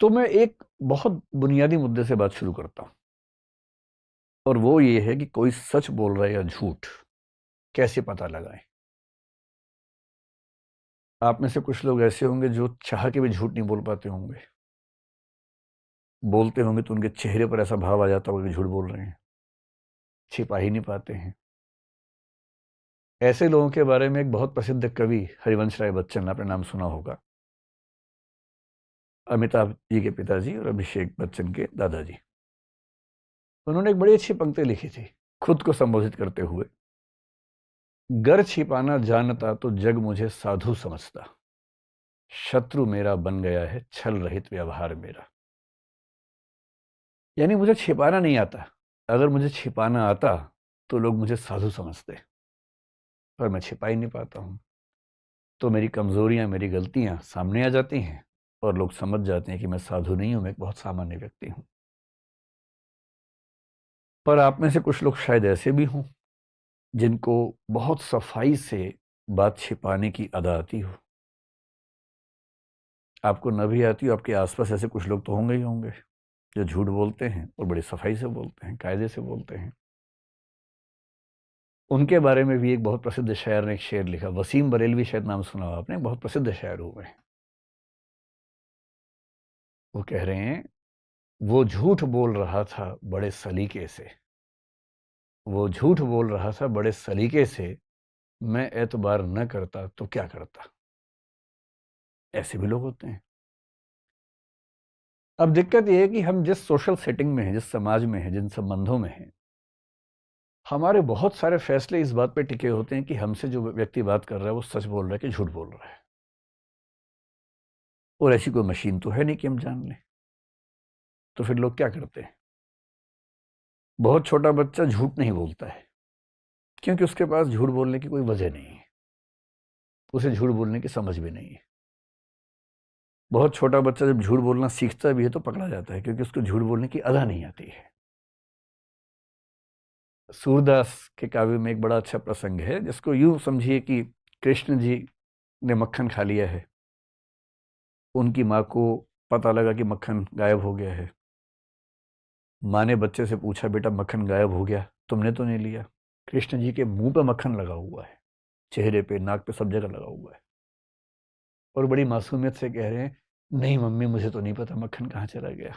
तो मैं एक बहुत बुनियादी मुद्दे से बात शुरू करता हूँ और वो ये है कि कोई सच बोल रहा है या झूठ कैसे पता लगाएं। आप में से कुछ लोग ऐसे होंगे जो चाह के भी झूठ नहीं बोल पाते होंगे, बोलते होंगे तो उनके चेहरे पर ऐसा भाव आ जाता होगा कि झूठ बोल रहे हैं, छिपा ही नहीं पाते हैं। ऐसे लोगों के बारे में एक बहुत प्रसिद्ध कवि हरिवंश राय बच्चन, आपने नाम सुना होगा, अमिताभ जी के पिताजी और अभिषेक बच्चन के दादाजी। उन्होंने एक बड़ी अच्छी पंक्ति लिखी थी खुद को संबोधित करते हुए, गर छिपाना जानता तो जग मुझे साधु समझता, शत्रु मेरा बन गया है छल रहित व्यवहार मेरा। यानी मुझे छिपाना नहीं आता, अगर मुझे छिपाना आता तो लोग मुझे साधु समझते, पर मैं छिपा ही नहीं पाता हूं, तो मेरी कमजोरियां, मेरी गलतियां सामने आ जाती हैं और लोग समझ जाते हैं कि मैं साधु नहीं हूं, मैं एक बहुत सामान्य व्यक्ति हूं। पर आप में से कुछ लोग शायद ऐसे भी हों जिनको बहुत सफाई से बात छिपाने की अदा आती हो। आपको न भी आती हो, आपके आसपास ऐसे कुछ लोग तो होंगे ही होंगे जो झूठ बोलते हैं और बड़ी सफाई से बोलते हैं, कायदे से बोलते हैं। उनके बारे में भी एक बहुत प्रसिद्ध शायर ने एक शेर लिखा, वसीम बरेलवी, शायद नाम सुना हो आपने, बहुत प्रसिद्ध शायर हुए हैं। वो कह रहे हैं, वो झूठ बोल रहा था बड़े सलीके से, वो झूठ बोल रहा था बड़े सलीके से, मैं एतबार न करता तो क्या करता। ऐसे भी लोग होते हैं। अब दिक्कत यह है कि हम जिस सोशल सेटिंग में हैं, जिस समाज में हैं, जिन संबंधों में हैं, हमारे बहुत सारे फैसले इस बात पे टिके होते हैं कि हमसे जो व्यक्ति बात कर रहा है वो सच बोल रहा है कि झूठ बोल रहा है। और ऐसी कोई मशीन तो है नहीं कि हम जान लें। तो फिर लोग क्या करते हैं? बहुत छोटा बच्चा झूठ नहीं बोलता है क्योंकि उसके पास झूठ बोलने की कोई वजह नहीं है, उसे झूठ बोलने की समझ भी नहीं है। बहुत छोटा बच्चा जब झूठ बोलना सीखता भी है तो पकड़ा जाता है क्योंकि उसको झूठ बोलने की अदा नहीं आती है। सूरदास के काव्य में एक बड़ा अच्छा प्रसंग है जिसको यूं समझिए कि कृष्ण जी ने मक्खन खा लिया है, उनकी माँ को पता लगा कि मक्खन गायब हो गया है। माँ ने बच्चे से पूछा, बेटा मक्खन गायब हो गया, तुमने तो नहीं लिया? कृष्ण जी के मुंह पे मक्खन लगा हुआ है, चेहरे पे, नाक पे, सब जगह लगा हुआ है, और बड़ी मासूमियत से कह रहे हैं, नहीं मम्मी मुझे तो नहीं पता मक्खन कहाँ चला गया।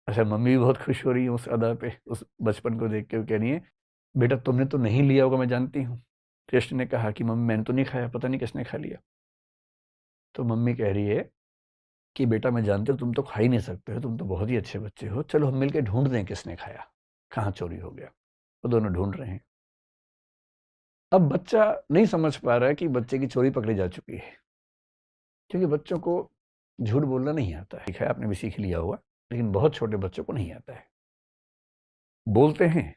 अच्छा, मम्मी भी बहुत खुश हो रही है उस अदा पे, उस बचपन को देख के। वो कह रही है, बेटा तुमने तो नहीं लिया होगा, मैं जानती हूँ। कृष्ण ने कहा कि मम्मी मैंने तो नहीं खाया, पता नहीं किसने खा लिया। तो मम्मी कह रही है कि बेटा मैं जानती हूँ तुम तो खा ही नहीं सकते हो, तुम तो बहुत ही अच्छे बच्चे हो, चलो हम मिलकर ढूंढ दें किसने खाया, कहाँ चोरी हो गया। वो दोनों ढूंढ रहे हैं। अब बच्चा नहीं समझ पा रहा है कि बच्चे की चोरी पकड़ी जा चुकी है, क्योंकि बच्चों को झूठ बोलना नहीं आता है। ठीक है, आपने भी सीख लिया होगा, लेकिन बहुत छोटे बच्चों को नहीं आता है। बोलते हैं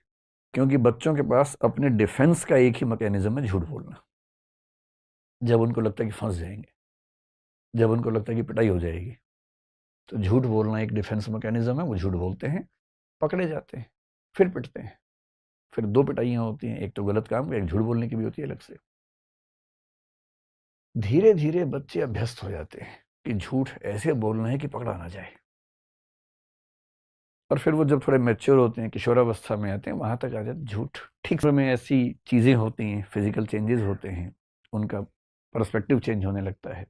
क्योंकि बच्चों के पास अपने डिफेंस का एक ही मैकेनिज्म है, झूठ बोलना। जब उनको लगता है कि फंस जाएंगे, जब उनको लगता है कि पिटाई हो जाएगी, तो झूठ बोलना एक डिफेंस मैकेनिज्म है। वो झूठ बोलते हैं, पकड़े जाते हैं, फिर पिटते हैं। फिर दो पिटाइयाँ होती हैं, एक तो गलत काम की, एक झूठ बोलने की भी होती है अलग से। धीरे धीरे बच्चे अभ्यस्त हो जाते हैं कि झूठ ऐसे बोलना है कि पकड़ा ना जाए। और फिर वो जब थोड़े मैच्योर होते हैं, किशोरावस्था में आते हैं, वहां तक आ जाते झूठ ठीक में ऐसी चीजें होती हैं, फिजिकल चेंजेस होते हैं, उनका पर्सपेक्टिव चेंज होने लगता है।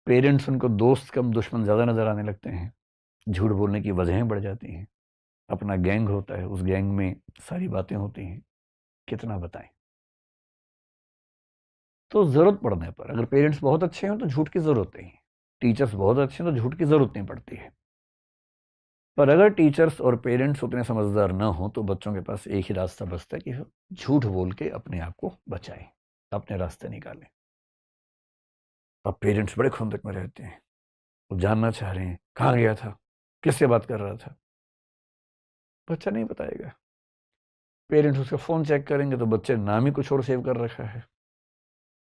पेरेंट्स उनको दोस्त कम दुश्मन ज्यादा नजर आने लगते हैं, झूठ बोलने की वजहें बढ़ जाती हैं। अपना गैंग होता है, उस गैंग में सारी बातें होती हैं, कितना बताएं। तो जरूरत पड़ने पर, अगर पेरेंट्स बहुत अच्छे हैं तो झूठ की जरूरत नहीं है, टीचर्स बहुत अच्छे हैं तो झूठ की जरूरत नहीं पड़ती है। पर अगर टीचर्स और पेरेंट्स उतने समझदार ना हो तो बच्चों के पास एक ही रास्ता बचता है कि वो झूठ बोल के अपने आप को बचाएं, अपने रास्ते निकालें। अब पेरेंट्स बड़े खुंदक में रहते हैं, वो जानना चाह रहे हैं कहाँ गया था, किससे बात कर रहा था। बच्चा नहीं बताएगा। पेरेंट्स उसका फोन चेक करेंगे तो बच्चे नाम ही कुछ और सेव कर रखा है।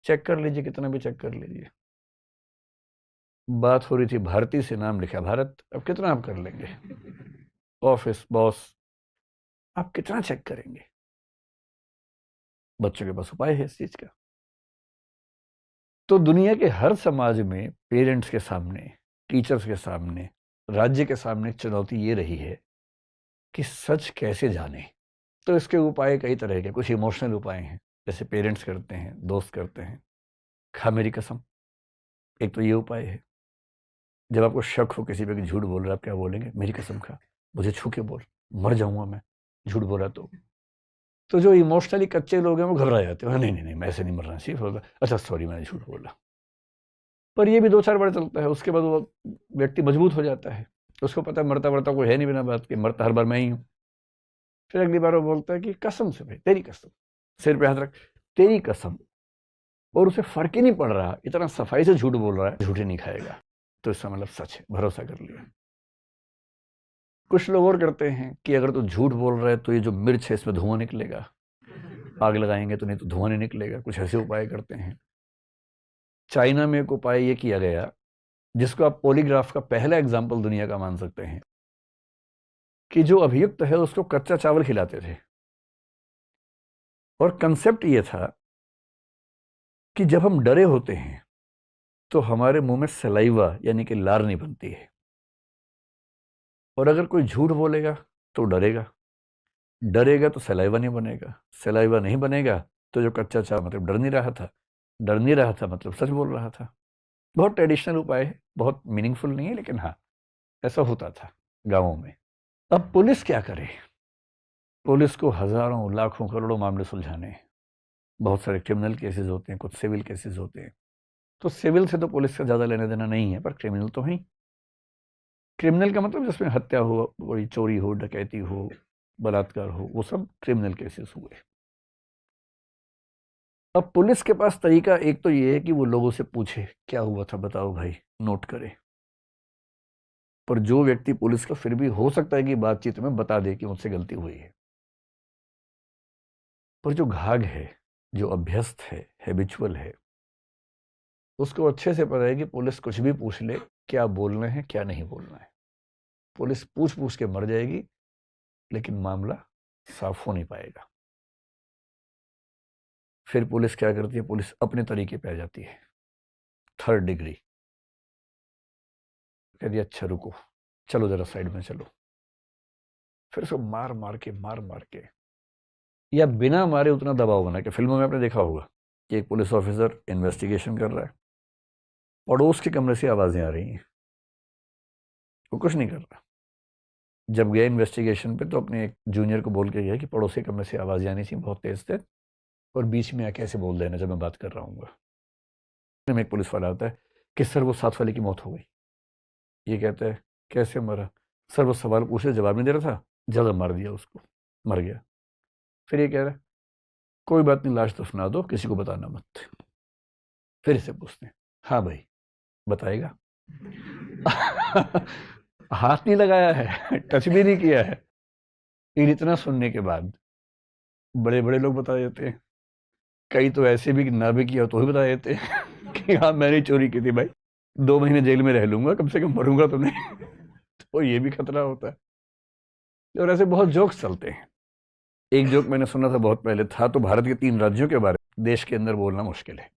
चेक कर लीजिए, कितना भी चेक कर लीजिए। बात हो रही थी भारती से, नाम लिखा भारत, अब कितना आप कर लेंगे? ऑफिस बॉस, आप कितना चेक करेंगे? बच्चों के पास उपाय है इस चीज का। तो दुनिया के हर समाज में पेरेंट्स के सामने, टीचर्स के सामने, राज्य के सामने चुनौती ये रही है कि सच कैसे जाने। तो इसके उपाय कई तरह के, कुछ इमोशनल उपाय हैं, जैसे पेरेंट्स करते हैं, दोस्त करते हैं, खा मेरी कसम, एक तो ये उपाय है। जब आपको शक हो किसी पे कि झूठ बोल रहा है, आप क्या बोलेंगे? मेरी कसम खा, मुझे छू के बोल, मर जाऊंगा मैं झूठ बोला तो जो इमोशनली कच्चे लोग हैं वो घबरा जाते हैं, नहीं नहीं नहीं मैं ऐसे नहीं मरना चाहिए, अच्छा सॉरी मैंने झूठ बोला। पर ये भी 2-4 बार चलता है, उसके बाद वो व्यक्ति मजबूत हो जाता है, उसको पता है मरता मरता कोई है नहीं, बिना बात के मरता हर बार मैं ही हूँ। फिर अगली बार वो बोलता है कि कसम से भाई, तेरी कसम, सिर पे हाथ रख, तेरी कसम, और उसे फर्क ही नहीं पड़ रहा, इतना सफाई से झूठ बोल रहा है, झूठ ही नहीं खाएगा, तो इसका मतलब सच है, भरोसा कर लिया। कुछ लोग और करते हैं कि अगर तू झूठ बोल रहा है तो ये जो मिर्च है इसमें धुआं निकलेगा, आग लगाएंगे तो नहीं तो धुआं नहीं निकलेगा, कुछ ऐसे उपाय करते हैं। चाइना में एक उपाय ये किया गया, जिसको आप पॉलीग्राफ का पहला एग्जाम्पल दुनिया का मान सकते हैं, कि जो अभियुक्त है उसको कच्चा चावल खिलाते थे, और कंसेप्ट ये था कि जब हम डरे होते हैं तो हमारे मुंह में सलाइवा यानी कि लार नहीं बनती है, और अगर कोई झूठ बोलेगा तो डरेगा, डरेगा तो सलाइवा नहीं बनेगा, सलाइवा नहीं बनेगा तो जो कच्चा चावल, मतलब डर नहीं रहा था, डर नहीं रहा था मतलब सच बोल रहा था। बहुत ट्रेडिशनल उपाय है, बहुत मीनिंगफुल नहीं है, लेकिन हाँ ऐसा होता था गाँवों में। अब पुलिस क्या करे? पुलिस को हजारों लाखों करोड़ों मामले सुलझाने हैं, बहुत सारे क्रिमिनल केसेस होते हैं, कुछ सिविल केसेस होते हैं। तो सिविल से तो पुलिस का ज़्यादा लेना देना नहीं है, पर क्रिमिनल तो है। क्रिमिनल का मतलब जिसमें हत्या हो, कोई चोरी हो, डकैती हो, बलात्कार हो, वो सब क्रिमिनल केसेस हुए। अब पुलिस के पास तरीका एक तो ये है कि वो लोगों से पूछे क्या हुआ था, बताओ भाई, नोट करे। पर जो व्यक्ति पुलिस का फिर भी हो सकता है कि बातचीत में बता दे कि मुझसे गलती हुई है, पर जो घाघ है, जो अभ्यस्त है, हैबिचुअल है, उसको अच्छे से पता है कि पुलिस कुछ भी पूछ ले, क्या बोलना है क्या नहीं बोलना है। पुलिस पूछ पूछ के मर जाएगी, लेकिन मामला साफ हो नहीं पाएगा। फिर पुलिस क्या करती है? पुलिस अपने तरीके पे आ जाती है, थर्ड डिग्री। कह दिया अच्छा रुको, चलो जरा साइड में चलो, फिर उसको मार मार के या बिना मारे उतना दबाव बना के, फिल्मों में आपने देखा होगा कि एक पुलिस ऑफिसर इन्वेस्टिगेशन कर रहा है, पड़ोस के कमरे से आवाजें आ रही हैं, वो कुछ नहीं कर रहा। जब गया इन्वेस्टिगेशन पे तो अपने एक जूनियर को बोल के गया कि पड़ोसी कमरे से आवाजें आनी चाहिए बहुत तेज तेज, और बीच में आके ऐसे बोल देना जब मैं बात कर रहा हूँ। में एक पुलिस वाला आता है कि सर वो साथ वाले की मौत हो गई। ये कहता है कैसे मरा? सर वो सवाल पूछे जवाब नहीं दे रहा था, जल्द मार दिया उसको, मर गया। फिर ये कह रहा है कोई बात नहीं, लाश दफना दो, किसी को बताना मत। फिर इसे पूछते हैं हाँ भाई बताएगा? हाथ नहीं लगाया है, टच भी नहीं किया है। फिर इतना सुनने के बाद बड़े बड़े लोग बता देते हैं, कई तो ऐसे भी ना भी किया तो भी बता देते हैं कि हाँ मैंने चोरी की थी भाई, 2 महीने जेल में रह लूंगा, कम से कम मरूंगा तो नहीं। तो ये भी खतरा होता है। और ऐसे बहुत जोक्स चलते हैं। एक जोक मैंने सुना था बहुत पहले, था तो भारत के 3 राज्यों के बारे में, देश के अंदर बोलना मुश्किल है।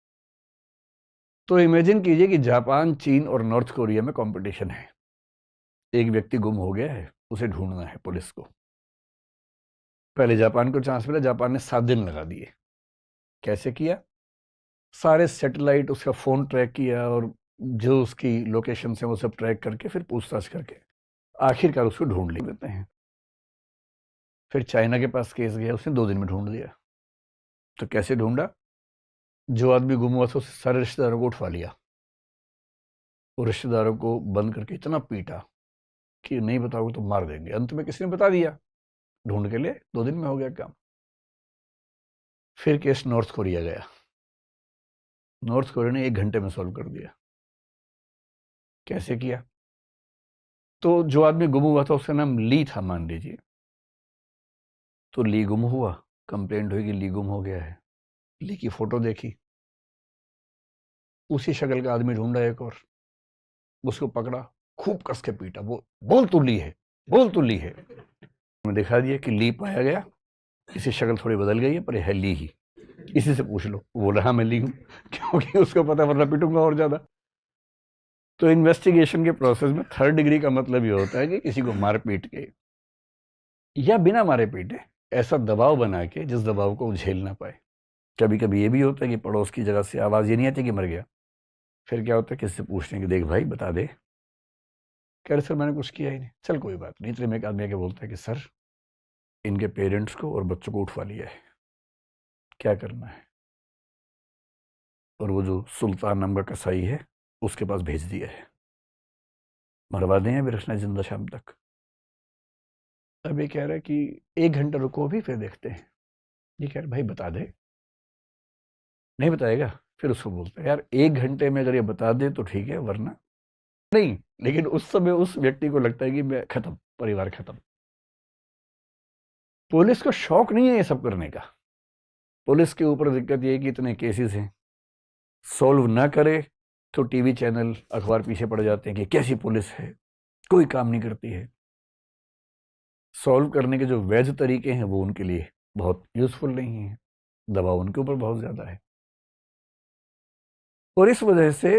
तो इमेजिन कीजिए कि जापान, चीन और नॉर्थ कोरिया में कंपटीशन है। एक व्यक्ति गुम हो गया है, उसे ढूंढना है पुलिस को। पहले जापान को चांस मिला, जापान ने 7 दिन लगा दिए। कैसे किया? सारे सैटेलाइट, उसका फोन ट्रैक किया, और जो उसकी लोकेशन है वो सब ट्रैक करके फिर पूछताछ करके आखिरकार उसको ढूंढ लेते हैं। फिर चाइना के पास केस गया, उसने 2 दिन में ढूंढ लिया। तो कैसे ढूंढा? जो आदमी गुम हुआ था उससे सारे रिश्तेदारों को उठवा लिया, और रिश्तेदारों को बंद करके इतना पीटा कि नहीं बताओगे तो मार देंगे। अंत में किसी ने बता दिया, ढूंढ के लिए 2 दिन में हो गया काम। फिर केस नॉर्थ कोरिया गया, नॉर्थ कोरिया ने 1 घंटे में सॉल्व कर दिया। कैसे किया? तो जो आदमी गुम हुआ था उसका नाम ली था मान लीजिए, तो ली गुम हुआ, कंप्लेंट हुई कि ली गुम हो गया है। ली की फोटो देखी, उसी शक्ल का आदमी ढूंढा एक और, उसको पकड़ा, खूब कस के पीटा, वो बोल तू ली है, बोल तू ली है। मैं दिखा दिया कि ली पाया गया, इसकी शक्ल थोड़ी बदल गई है पर यह है ली ही, इसी से पूछ लो। वो बोल रहा मैं ली हूँ, क्योंकि उसको पता वरना पीटूंगा और ज्यादा। तो इन्वेस्टिगेशन के प्रोसेस में थर्ड डिग्री का मतलब ये होता है कि किसी को मार पीट के या बिना मारे पीटे ऐसा दबाव बना के जिस दबाव को वो झेल ना पाए। कभी कभी ये भी होता है कि पड़ोस की जगह से आवाज़ ये नहीं आती कि मर गया, फिर क्या होता है किससे पूछते हैं कि देख भाई बता दे, कह रहे सर मैंने कुछ किया ही नहीं। चल कोई बात नहीं। इतने में एक आदमी आके बोलता है कि सर इनके पेरेंट्स को और बच्चों को उठवा लिया है, क्या करना है? और वो जो सुल्तान नाम का कसाई है उसके पास भेज दिया है, मरवा दें या भी रखना है जिंदा शाम तक। अब ये कह रहा है कि 1 घंटा रुको भी फिर देखते हैं। ये कह रहा भाई बता दे, नहीं बताएगा। फिर उसको बोलता है यार 1 घंटे में अगर ये बता दे तो ठीक है, वरना नहीं। लेकिन उस समय उस व्यक्ति को लगता है कि मैं खत्म, परिवार खत्म। पुलिस को शौक नहीं है ये सब करने का। पुलिस के ऊपर दिक्कत ये है कि इतने केसेस हैं, सॉल्व ना करे तो टीवी चैनल अखबार पीछे पड़ जाते हैं कि कैसी पुलिस है, कोई काम नहीं करती है। सॉल्व करने के जो वैध तरीके हैं वो उनके लिए बहुत यूजफुल नहीं है, दबाव उनके ऊपर बहुत ज्यादा है। और इस वजह से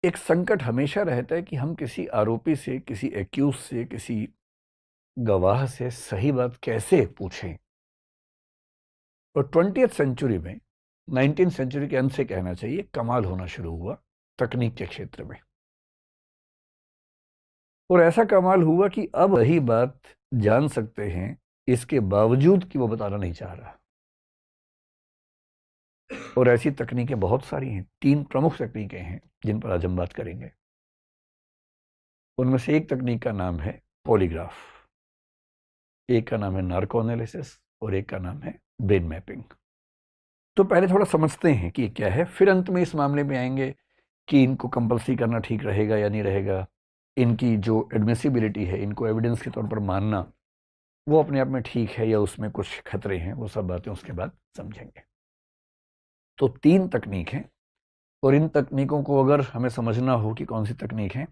एक संकट हमेशा रहता है कि हम किसी आरोपी से, किसी एक्यूज से, किसी गवाह से सही बात कैसे पूछें। और 20th सेंचुरी में, 19th सेंचुरी के अंत से कहना चाहिए, कमाल होना शुरू हुआ तकनीक के क्षेत्र में। और ऐसा कमाल हुआ कि अब वही बात जान सकते हैं, इसके बावजूद कि वो बताना नहीं चाह रहा। और ऐसी तकनीकें बहुत सारी हैं। 3 प्रमुख तकनीकें हैं जिन पर आज हम बात करेंगे। उनमें से एक तकनीक का नाम है पॉलीग्राफ, एक का नाम है नार्को एनालिसिस और एक का नाम है ब्रेन मैपिंग। तो पहले थोड़ा समझते हैं कि क्या है, फिर अंत में इस मामले में आएंगे कि इनको कंपल्सरी करना ठीक रहेगा या नहीं रहेगा, इनकी जो एडमिसिबिलिटी है, इनको एविडेंस के तौर पर मानना वो अपने आप में ठीक है या उसमें कुछ खतरे हैं, वो सब बातें उसके बाद समझेंगे। तो 3 तकनीक हैं और इन तकनीकों को अगर हमें समझना हो कि कौन सी तकनीक है,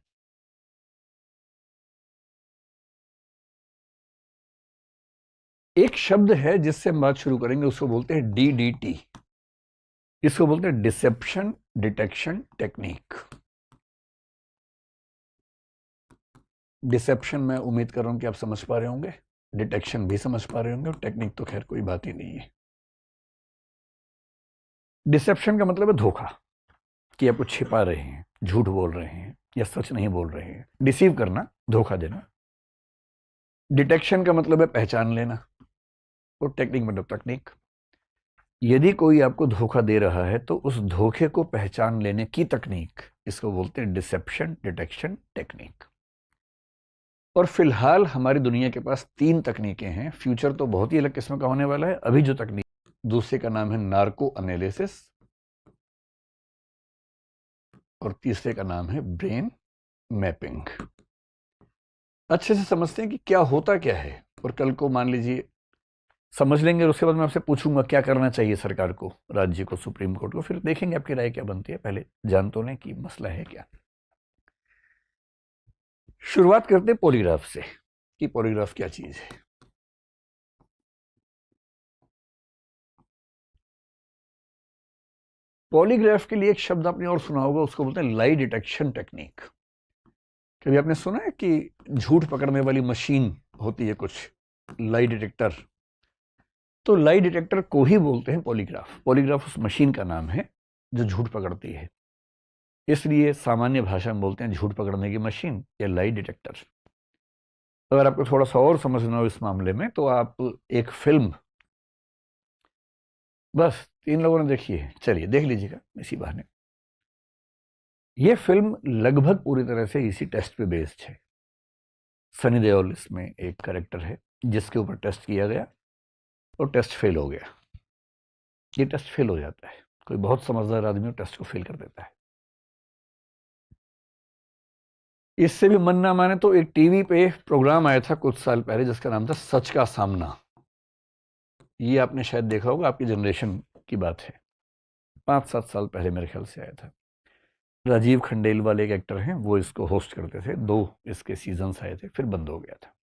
एक शब्द है जिससे हम बात शुरू करेंगे, उसको बोलते हैं DDT। इसको बोलते हैं डिसेप्शन डिटेक्शन टेक्निक। डिसेप्शन मैं उम्मीद कर रहा हूं कि आप समझ पा रहे होंगे, डिटेक्शन भी समझ पा रहे होंगे और टेक्निक तो खैर कोई बात ही नहीं है। डिसेप्शन का मतलब है धोखा, कि आप कुछ छिपा रहे हैं, झूठ बोल रहे हैं या सच नहीं बोल रहे हैं। डिसीव करना, धोखा देना। डिटेक्शन का मतलब है पहचान लेना और टेक्निक मतलब तकनीक। यदि कोई आपको धोखा दे रहा है तो उस धोखे को पहचान लेने की तकनीक, इसको बोलते हैं डिसेप्शन डिटेक्शन टेक्निक। और फिलहाल हमारी दुनिया के पास 3 तकनीकें हैं। फ्यूचर तो बहुत ही अलग किस्म का होने वाला है। अभी जो तकनीक, दूसरे का नाम है नार्को एनालिसिस और तीसरे का नाम है ब्रेन मैपिंग। अच्छे से समझते हैं कि क्या होता क्या है, और कल को मान लीजिए समझ लेंगे और उसके बाद मैं आपसे पूछूंगा क्या करना चाहिए सरकार को, राज्य को, सुप्रीम कोर्ट को, फिर देखेंगे आपकी राय क्या बनती है। पहले जान तो लें कि मसला है क्या। शुरुआत करते हैं पॉलीग्राफ से कि पॉलीग्राफ क्या चीज है। पॉलीग्राफ के लिए एक शब्द आपने और सुना होगा, उसको बोलते हैं लाई डिटेक्शन टेक्निक। कभी आपने सुना है कि झूठ पकड़ने वाली मशीन होती है कुछ, लाई डिटेक्टर? तो लाई डिटेक्टर को ही बोलते हैं पॉलीग्राफ। पॉलीग्राफ उस मशीन का नाम है जो झूठ पकड़ती है, इसलिए सामान्य भाषा में बोलते हैं झूठ पकड़ने की मशीन या लाई डिटेक्टर। अगर आपको थोड़ा सा और समझना हो इस मामले में तो आप एक फिल्म, बस 3 लोगों ने देखी है, चलिए देख लीजिएगा इसी बहाने। ये फिल्म लगभग पूरी तरह से इसी टेस्ट पे बेस्ड है। सनी देओल इसमें एक कैरेक्टर है जिसके ऊपर टेस्ट किया गया और टेस्ट फेल हो गया। ये टेस्ट फेल हो जाता है, कोई बहुत समझदार आदमी टेस्ट को फेल कर देता है। इससे भी मन ना माने तो एक टीवी पे प्रोग्राम आया था कुछ साल पहले जिसका नाम था सच का सामना। ये आपने शायद देखा होगा, आपकी जनरेशन की बात है, 5-7 साल पहले मेरे ख्याल से आया था। राजीव खंडेलवाल एक एक्टर हैं, वो इसको होस्ट करते थे। 2 इसके सीजन्स आए थे, फिर बंद हो गया था।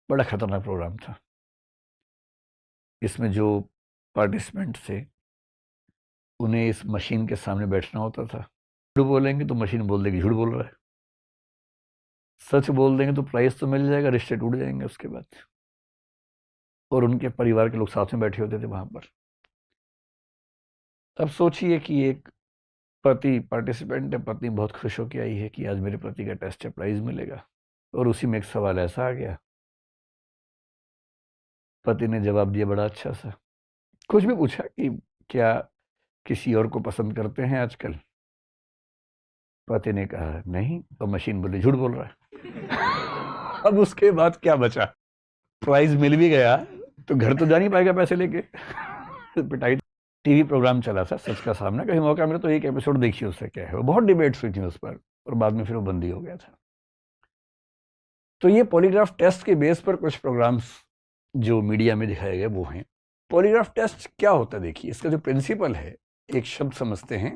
बड़ा खतरनाक प्रोग्राम था। इसमें जो पार्टिसिपेंट थे उन्हें इस मशीन के सामने बैठना होता था, झूठ बोलेंगे तो मशीन बोल देगी झूठ बोल रहा है, सच बोल देंगे तो प्राइस तो मिल जाएगा, रिश्ते टूट जाएंगे उसके बाद। और उनके परिवार के लोग साथ में बैठे होते थे वहां पर। अब सोचिए कि एक पति पार्टिसिपेंट है, पत्नी बहुत खुश होकर आई है कि आज मेरे पति का टेस्ट है, प्राइज मिलेगा, और उसी में एक सवाल ऐसा आ गया। पति ने जवाब दिया बड़ा अच्छा सा, कुछ भी पूछा कि क्या किसी और को पसंद करते हैं आजकल? पति ने कहा नहीं, तो मशीन बोली झूठ बोल रहा है। अब उसके बाद क्या बचा? प्राइज मिल भी गया तो घर तो जा नहीं पाएगा पैसे लेके। पिटाई। टीवी प्रोग्राम चला था सच का सामना, कहीं मौका मिला तो एक एपिसोड देखिए, उससे क्या है, बहुत डिबेट्स हुई थी उस पर, और बाद में फिर वो बंद ही हो गया था। तो ये पॉलीग्राफ टेस्ट के बेस पर कुछ प्रोग्राम्स जो मीडिया में दिखाए गए वो हैं। पॉलीग्राफ टेस्ट क्या होता है? देखिए, इसका जो प्रिंसिपल है, एक शब्द समझते हैं,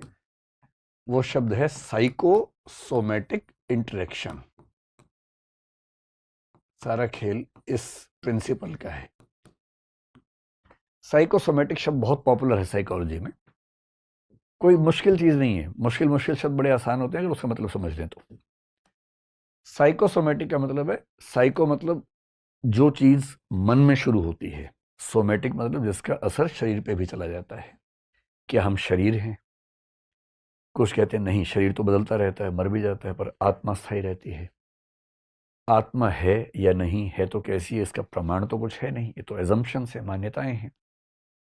वो शब्द है साइकोसोमैटिक इंटरेक्शन। सारा खेल इस प्रिंसिपल का है। साइकोसोमैटिक शब्द बहुत पॉपुलर है साइकोलॉजी में, कोई मुश्किल चीज नहीं है, मुश्किल शब्द बड़े आसान होते हैं अगर उसका मतलब समझ लें तो। साइकोसोमैटिक का मतलब है, साइको मतलब जो चीज मन में शुरू होती है, सोमैटिक मतलब जिसका असर शरीर पे भी चला जाता है। क्या हम शरीर हैं? कुछ कहते हैं नहीं, शरीर तो बदलता रहता है, मर भी जाता है, पर आत्मा स्थायी रहती है। आत्मा है या नहीं है तो कैसी है, इसका प्रमाण तो कुछ है नहीं, ये तो एजम्पशंस है, मान्यताएं हैं।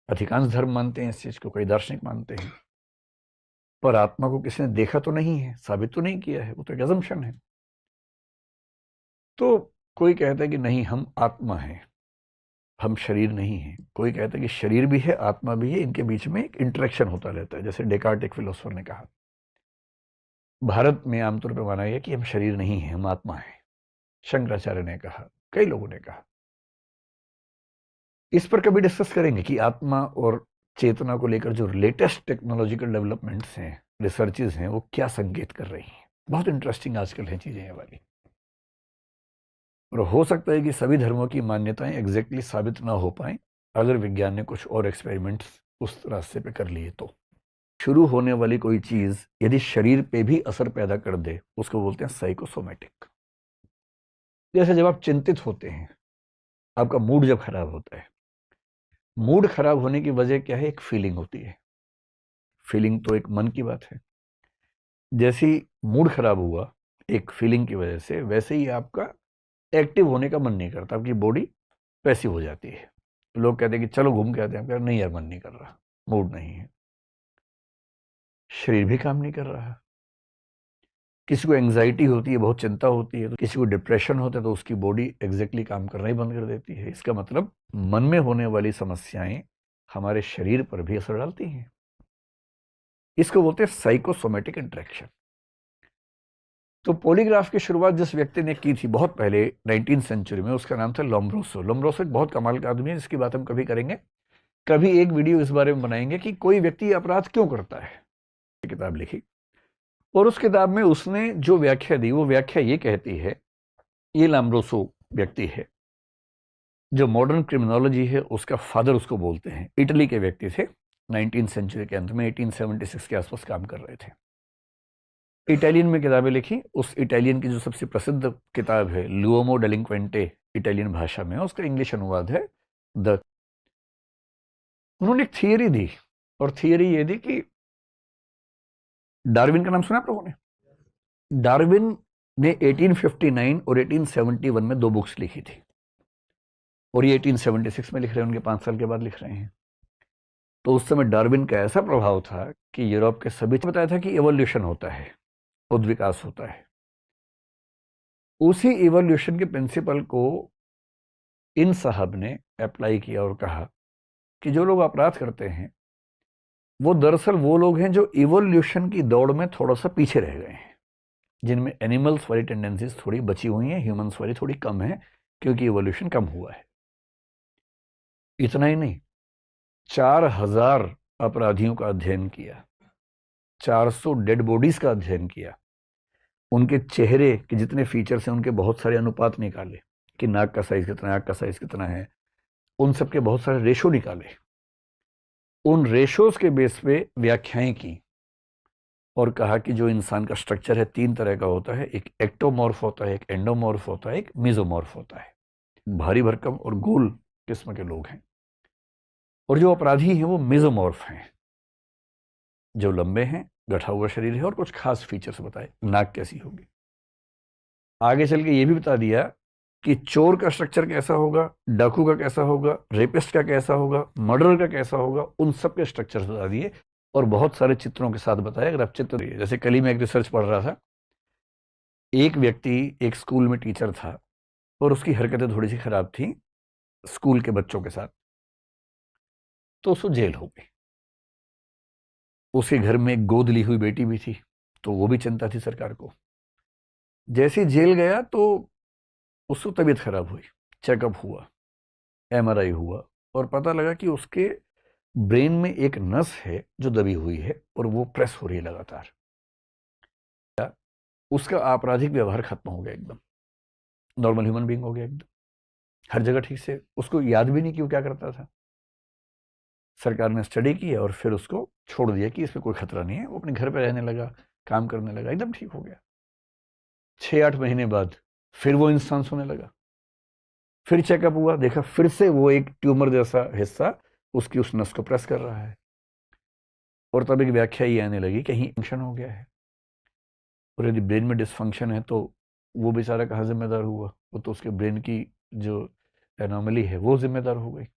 अधिकांश धर्म मानते हैं इस चीज को, कई दार्शनिक मानते हैं, पर आत्मा को किसी ने देखा तो नहीं है, साबित तो नहीं किया है, वो तो एक एजम्पशन है। तो कोई कहता है कि नहीं, हम आत्मा हैं, हम शरीर नहीं हैं। कोई कहता है कि शरीर भी है, आत्मा भी है, इनके बीच में एक इंटरेक्शन होता रहता है, जैसे डेकार्ट एक फिलोसोफर ने कहा। भारत में आमतौर पर माना गया कि हम शरीर नहीं हैं, हम आत्मा हैं। शंकराचार्य ने कहा, कई लोगों ने कहा। इस पर कभी डिस्कस करेंगे कि आत्मा और चेतना को लेकर जो लेटेस्ट टेक्नोलॉजिकल डेवलपमेंट्स हैं, रिसर्चेज हैं, वो क्या संकेत कर रही हैं। बहुत इंटरेस्टिंग आजकल हैं चीजें ये वाली। और हो सकता है कि सभी धर्मों की मान्यताएं एग्जैक्टली साबित ना हो पाए अगर विज्ञान ने कुछ और एक्सपेरिमेंट्स उस रास्ते पे कर लिए तो। शुरू होने वाली कोई चीज यदि शरीर पे भी असर पैदा कर दे, उसको बोलते हैं साइकोसोमैटिक। जैसे जब आप चिंतित होते हैं, आपका मूड जब खराब होता है, मूड खराब होने की वजह क्या है? एक फीलिंग होती है। फीलिंग तो एक मन की बात है। जैसी मूड खराब हुआ एक फीलिंग की वजह से, वैसे ही आपका एक्टिव होने का मन नहीं करता, आपकी बॉडी पैसिव हो जाती है। लोग कहते हैं कि चलो घूम के आते हैं, कहते नहीं यार मन नहीं कर रहा, मूड नहीं है। शरीर भी काम नहीं कर रहा। किसी को एंग्जाइटी होती है, बहुत चिंता होती है, तो किसी को डिप्रेशन होता है, तो उसकी बॉडी एग्जैक्टली काम करना ही बंद कर देती है। इसका मतलब मन में होने वाली समस्याएं हमारे शरीर पर भी असर डालती हैं। इसको बोलते हैं साइकोसोमैटिक इंटरेक्शन। तो पॉलीग्राफ की शुरुआत जिस व्यक्ति ने की थी बहुत पहले 19वीं सेंचुरी में, उसका नाम था लोम्ब्रोसो। लोम्ब्रोसो एक बहुत कमाल का आदमी है, जिसकी बात हम कभी करेंगे, कभी एक वीडियो इस बारे में बनाएंगे कि कोई व्यक्ति अपराध क्यों करता है। किताब लिखी, और उस किताब में उसने जो व्याख्या दी, वो व्याख्या ये कहती है, ये लोम्ब्रोसो व्यक्ति है जो मॉडर्न क्रिमिनोलॉजी है उसका फादर उसको बोलते हैं। इटली के व्यक्ति थे, 19वीं सेंचुरी के अंत में 1876 के आसपास काम कर रहे थे। इटालियन में किताबें लिखी। उस इटालियन की जो सबसे प्रसिद्ध किताब है लुओमो डेलिंक्वेंटे, इटालियन भाषा में, उसका इंग्लिश अनुवाद है द। उन्होंने एक थियरी दी, और थियरी ये दी कि डार्विन का नाम सुना आप लोगों ने? डार्विन ने 1859 और 1871 में 2 बुक्स लिखी थी, और ये 1876 में लिख रहे हैं, उनके 5 साल के बाद लिख रहे हैं। तो उस समय डार्विन का ऐसा प्रभाव था कि यूरोप के सभी बताया था कि इवोल्यूशन होता है, उद्विकास होता है। उसी इवोल्यूशन के प्रिंसिपल को इन साहब ने अप्लाई किया और कहा कि जो लोग अपराध करते हैं वो दरअसल वो लोग हैं जो इवोल्यूशन की दौड़ में थोड़ा सा पीछे रह गए हैं, जिनमें एनिमल्स वाली टेंडेंसीज थोड़ी बची हुई हैं, ह्यूमंस वाली थोड़ी कम है, क्योंकि इवोल्यूशन कम हुआ है। इतना ही नहीं, 4000 अपराधियों का अध्ययन किया, 400 डेड बॉडीज का अध्ययन किया, उनके चेहरे के जितने फीचर्स हैं उनके बहुत सारे अनुपात निकाले कि नाक का साइज कितना है, आंख का साइज कितना है, उन सब के बहुत सारे रेशो निकाले। उन रेशोज के बेस पे व्याख्याएं की, और कहा कि जो इंसान का स्ट्रक्चर है 3 तरह का होता है, एक एक्टोमॉर्फ होता है, एक एंडोमॉर्फ होता है, एक मीजोमॉर्फ होता है। भारी भरकम और गोल किस्म के लोग हैं, और जो अपराधी हैं वो मेसोमॉर्फ हैं, जो लंबे हैं, गठा हुआ शरीर है और कुछ खास फीचर्स बताए, नाक कैसी होगी। आगे चल के ये भी बता दिया कि चोर का स्ट्रक्चर कैसा होगा, डाकू का कैसा होगा, रेपिस्ट का कैसा होगा, मर्डर का कैसा होगा, उन सब के स्ट्रक्चर्स बता दिए और बहुत सारे चित्रों के साथ बताया। अगर आप चित्र, जैसे कल ही मैं एक रिसर्च पढ़ रहा था, एक व्यक्ति एक स्कूल में टीचर था और उसकी हरकतें थोड़ी सी खराब थी स्कूल के बच्चों के साथ, तो उसको जेल हो गई। उसके घर में एक गोद ली हुई बेटी भी थी, तो वो भी चिंता थी सरकार को। जैसे ही जेल गया तो उसको तबीयत खराब हुई, चेकअप हुआ, एमआरआई हुआ और पता लगा कि उसके ब्रेन में एक नस है जो दबी हुई है और वो प्रेस हो रही है लगातार। उसका आपराधिक व्यवहार खत्म हो गया, एकदम नॉर्मल ह्यूमन बीइंग हो गया एकदम, हर जगह ठीक से। उसको याद भी नहीं कि वो क्या करता था। सरकार ने स्टडी की और फिर उसको छोड़ दिया कि इसमें कोई खतरा नहीं है। वो अपने घर पे रहने लगा, काम करने लगा, एकदम ठीक हो गया। 6-8 महीने बाद फिर वो इंसान सोने लगा, फिर चेकअप हुआ, देखा फिर से वो एक ट्यूमर जैसा हिस्सा उसकी उस नस को प्रेस कर रहा है। और तब एक व्याख्या ये आने लगी कहीं फंक्शन हो गया है, और यदि ब्रेन में डिसफंक्शन है तो वो बेचारा कहाँ जिम्मेदार हुआ, वो तो उसके ब्रेन की जो एनोमली है वो जिम्मेदार हो गई।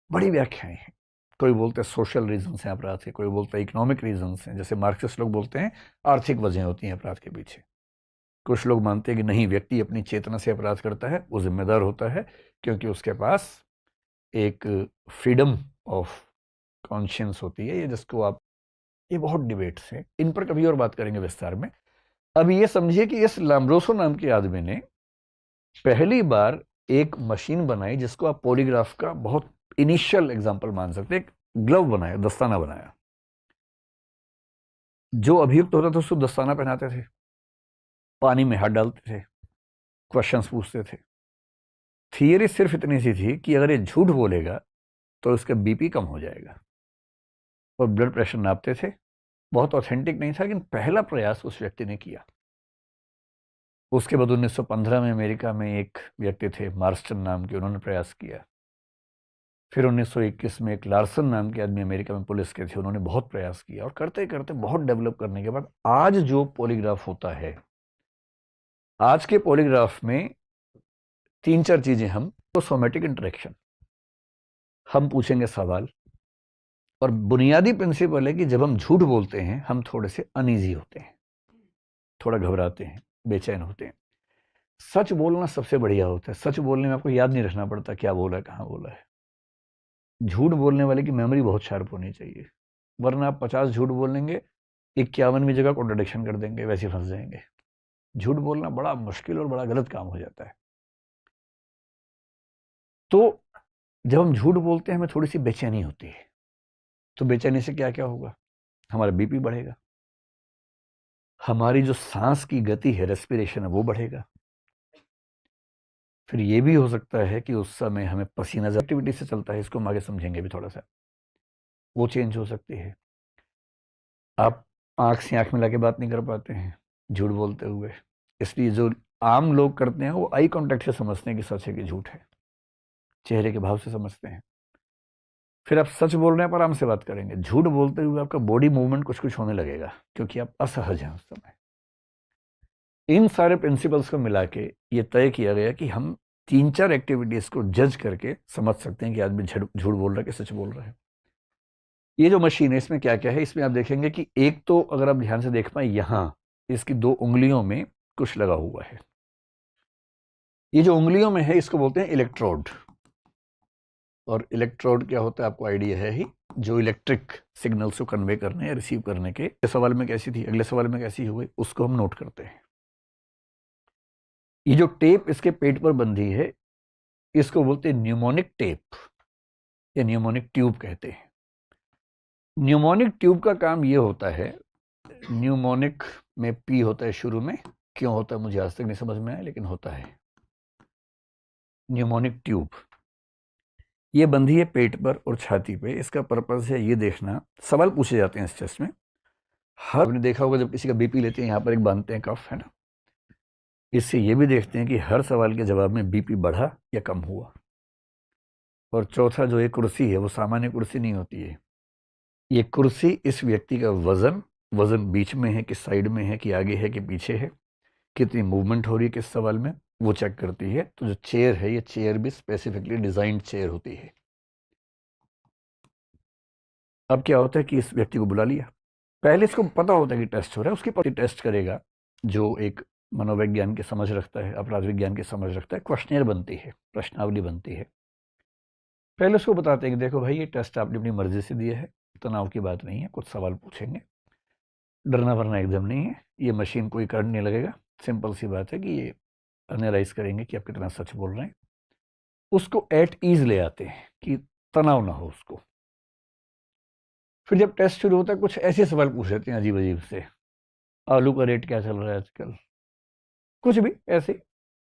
बड़ी व्याख्याएं हैं। कोई बोलते हैं सोशल रीजंस हैं अपराध के, कोई बोलते हैं इकोनॉमिक रीजंस हैं, जैसे मार्क्सिस्ट लोग बोलते हैं आर्थिक वजह होती हैं अपराध के पीछे। कुछ लोग मानते हैं कि नहीं, व्यक्ति अपनी चेतना से अपराध करता है, वो जिम्मेदार होता है क्योंकि उसके पास एक फ्रीडम ऑफ कॉन्शियंस होती है, ये जिसको आप, ये बहुत डिबेट्स हैं, इन पर कभी और बात करेंगे विस्तार में। अब ये समझिए कि इस लाम्ब्रोसो नाम के आदमी ने पहली बार एक मशीन बनाई जिसको आप पॉलीग्राफ का बहुत इनिशियल एग्जाम्पल मान सकते हैं। एक ग्लव बनाया, दस्ताना बनाया। जो अभियुक्त होता था उसको दस्ताना पहनाते थे, पानी में हाथ डालते थे, क्वेश्चंस पूछते थे। थियरी सिर्फ इतनी सी थी कि अगर ये झूठ बोलेगा तो उसका बीपी कम हो जाएगा, और ब्लड प्रेशर नापते थे। बहुत ऑथेंटिक नहीं था, लेकिन पहला प्रयास उस व्यक्ति ने किया। उसके बाद 1915 में अमेरिका में एक व्यक्ति थे मार्स्टन नाम के, उन्होंने प्रयास किया। फिर 1921 में एक लार्सन नाम के आदमी अमेरिका में पुलिस के थे, उन्होंने बहुत प्रयास किया, और करते करते बहुत डेवलप करने के बाद आज जो पॉलीग्राफ होता है, आज के पॉलीग्राफ में 3-4 चीजें, हम तो सोमेटिक इंटरेक्शन, हम पूछेंगे सवाल, और बुनियादी प्रिंसिपल है कि जब हम झूठ बोलते हैं हम थोड़े से अनईजी होते हैं, थोड़ा घबराते हैं, बेचैन होते हैं। सच बोलना सबसे बढ़िया होता है। सच बोलने में आपको याद नहीं रखना पड़ता क्या बोला है, कहाँ बोला है। झूठ बोलने वाले की मेमोरी बहुत शार्प होनी चाहिए, वरना आप 50 झूठ बोलेंगे, 51वीं जगह कॉन्ट्रडिक्शन कर देंगे, वैसे फंस जाएंगे। झूठ बोलना बड़ा मुश्किल और बड़ा गलत काम हो जाता है। तो जब हम झूठ बोलते हैं हमें थोड़ी सी बेचैनी होती है, तो बेचैनी से क्या क्या होगा, हमारा बीपी बढ़ेगा, हमारी जो सांस की गति है, रेस्पिरेशन है, वो बढ़ेगा। फिर ये भी हो सकता है कि उस समय हमें पसीना एक्टिविटी से चलता है, इसको हम आगे समझेंगे भी थोड़ा सा, वो चेंज हो सकती है। आप आंख से आंख मिला के बात नहीं कर पाते हैं झूठ बोलते हुए, इसलिए जो आम लोग करते हैं वो आई कांटेक्ट से समझते हैं कि सच है कि झूठ है, चेहरे के भाव से समझते हैं। फिर आप सच बोल रहे हैं पर आराम से बात करेंगे, झूठ बोलते हुए आपका बॉडी मूवमेंट कुछ कुछ होने लगेगा क्योंकि आप असहज हैं उस समय। इन सारे प्रिंसिपल्स को मिला के ये तय किया गया कि हम 3-4 एक्टिविटीज को जज करके समझ सकते हैं कि आदमी झूठ बोल रहा है कि सच बोल रहा है। ये जो मशीन है इसमें क्या क्या है, इसमें आप देखेंगे कि एक तो अगर आप ध्यान से देख पाए, यहां इसकी 2 उंगलियों में कुछ लगा हुआ है। ये जो उंगलियों में है इसको बोलते हैं इलेक्ट्रोड। और इलेक्ट्रोड क्या होता है आपको आइडिया है ही, जो इलेक्ट्रिक सिग्नल्स को कन्वे करने या रिसीव करने के। सवाल में कैसी थी, अगले सवाल में कैसी हुई, उसको हम नोट करते हैं। ये जो टेप इसके पेट पर बंधी है इसको बोलते हैं न्यूमोनिक टेप या न्यूमोनिक ट्यूब कहते हैं। न्यूमोनिक ट्यूब का काम ये होता है, न्यूमोनिक में पी होता है शुरू में, क्यों होता है मुझे आज तक नहीं समझ में आया, लेकिन होता है। न्यूमोनिक ट्यूब ये बंधी है पेट पर और छाती पे। इसका पर्पस है ये देखना, सवाल पूछे जाते हैं इस टेस्ट में आपने देखा होगा जब किसी का बीपी लेते हैं, यहाँ पर एक बांधते हैं कफ, है ना। इससे ये भी देखते हैं कि हर सवाल के जवाब में बीपी बढ़ा या कम हुआ। और चौथा, जो ये कुर्सी है वो सामान्य कुर्सी नहीं होती है। ये कुर्सी इस व्यक्ति का वजन बीच में है कि साइड में है कि आगे है कि पीछे है, कितनी मूवमेंट हो रही है किस सवाल में, वो चेक करती है। तो जो चेयर है, ये चेयर भी स्पेसिफिकली डिजाइंड चेयर होती है। अब क्या होता है कि इस व्यक्ति को बुला लिया, पहले इसको पता होता है कि टेस्ट हो रहा है, उसकी पति टेस्ट करेगा जो एक मनोविज्ञान की समझ रखता है, अपराध विज्ञान की समझ रखता है। क्वेश्चनियर बनती है, प्रश्नावली बनती है। पहले उसको बताते हैं कि देखो भाई, ये टेस्ट आपने अपनी मर्जी से दिया है, तनाव की बात नहीं है, कुछ सवाल पूछेंगे, डरना वरना एकदम नहीं है, ये मशीन कोई करंट नहीं लगेगा, सिंपल सी बात है कि ये एनालाइज करेंगे कि आप कितना सच बोल रहे हैं। उसको एट ईज ले आते हैं कि तनाव ना हो उसको। फिर जब टेस्ट शुरू होता है, कुछ ऐसे सवाल पूछ लेते हैं अजीब अजीब से, आलू का रेट क्या चल रहा है आजकल, कुछ भी ऐसे,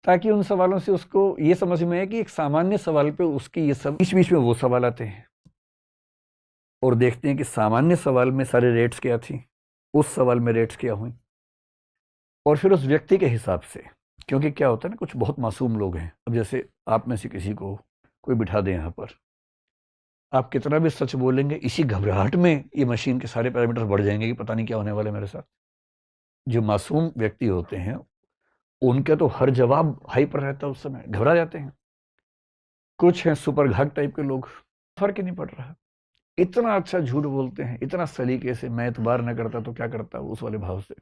ताकि उन सवालों से उसको ये समझ में आए कि एक सामान्य सवाल पे उसकी ये सब बीच बीच में वो सवाल आते हैं। और देखते हैं कि सामान्य सवाल में सारे रेट्स क्या थी, उस सवाल में रेट्स क्या हुई। और फिर उस व्यक्ति के हिसाब से, क्योंकि क्या होता है ना, कुछ बहुत मासूम लोग हैं। अब जैसे आप में से किसी को कोई बिठा दे यहाँ पर, आप कितना भी सच बोलेंगे, इसी घबराहट में ये मशीन के सारे पैरामीटर बढ़ जाएंगे कि पता नहीं क्या होने वाला है मेरे साथ। जो मासूम व्यक्ति होते हैं, उनका तो हर जवाब हाई पर रहता है, उस समय घबरा जाते हैं। कुछ हैं सुपर घाट टाइप के लोग, फर्क ही नहीं पड़ रहा, इतना अच्छा झूठ बोलते हैं, इतना सलीके से, मैं एतबार न करता तो क्या करता, उस वाले भाव से।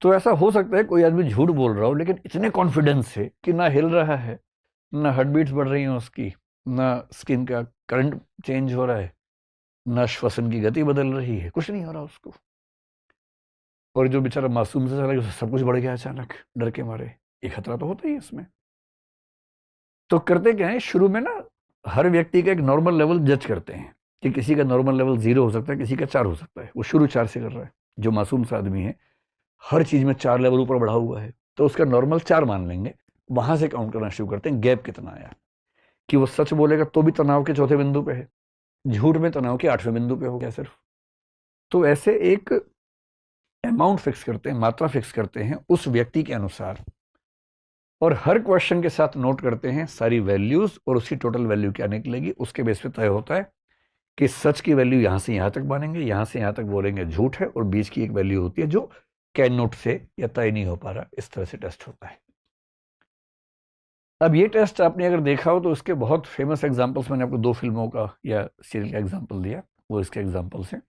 तो ऐसा हो सकता है कोई आदमी झूठ बोल रहा हो, लेकिन इतने कॉन्फिडेंस से कि ना हिल रहा है, ना हार्ट बीट्स बढ़ रही हैं उसकी, ना स्किन का करंट चेंज हो रहा है, ना श्वसन की गति बदल रही है, कुछ नहीं हो रहा उसको। और जो बेचारा मासूम से चला गया, सब कुछ बढ़ गया अचानक, डर के मारे। एक खतरा तो होता ही है इसमें। तो करते क्या है, शुरू में ना हर व्यक्ति का एक नॉर्मल लेवल जज करते हैं कि किसी का नॉर्मल लेवल 0 हो सकता है, किसी का 4 हो सकता है। वो शुरू 4 से कर रहा है। जो मासूम सा आदमी है, हर चीज में 4 लेवल ऊपर बढ़ा हुआ है, तो उसका नॉर्मल 4 मान लेंगे। वहां से काउंट करना शुरू करते हैं, गैप कितना आया, कि वो सच बोलेगा तो भी तनाव के चौथे बिंदु पे है, झूठ में तनाव के 8वें बिंदु पे हो गया सिर्फ। तो ऐसे एक अमाउंट फिक्स करते हैं, मात्रा फिक्स करते हैं उस व्यक्ति के अनुसार, और हर क्वेश्चन के साथ नोट करते हैं सारी वैल्यूज और उसकी टोटल वैल्यू क्या निकलेगी। उसके बेस पे तय होता है कि सच की वैल्यू यहां से यहां तक मानेंगे, यहां से यहां तक बोलेंगे झूठ है, और बीच की एक वैल्यू होती है जो कैन नोट से या तय नहीं हो पा रहा। इस तरह से टेस्ट होता है। अब ये टेस्ट आपने अगर देखा हो तो उसके बहुत फेमस एग्जांपल्स मैंने आपको 2 फिल्मों का या सीरियल का एग्जांपल दिया, वो इसके एग्जांपल्स हैं।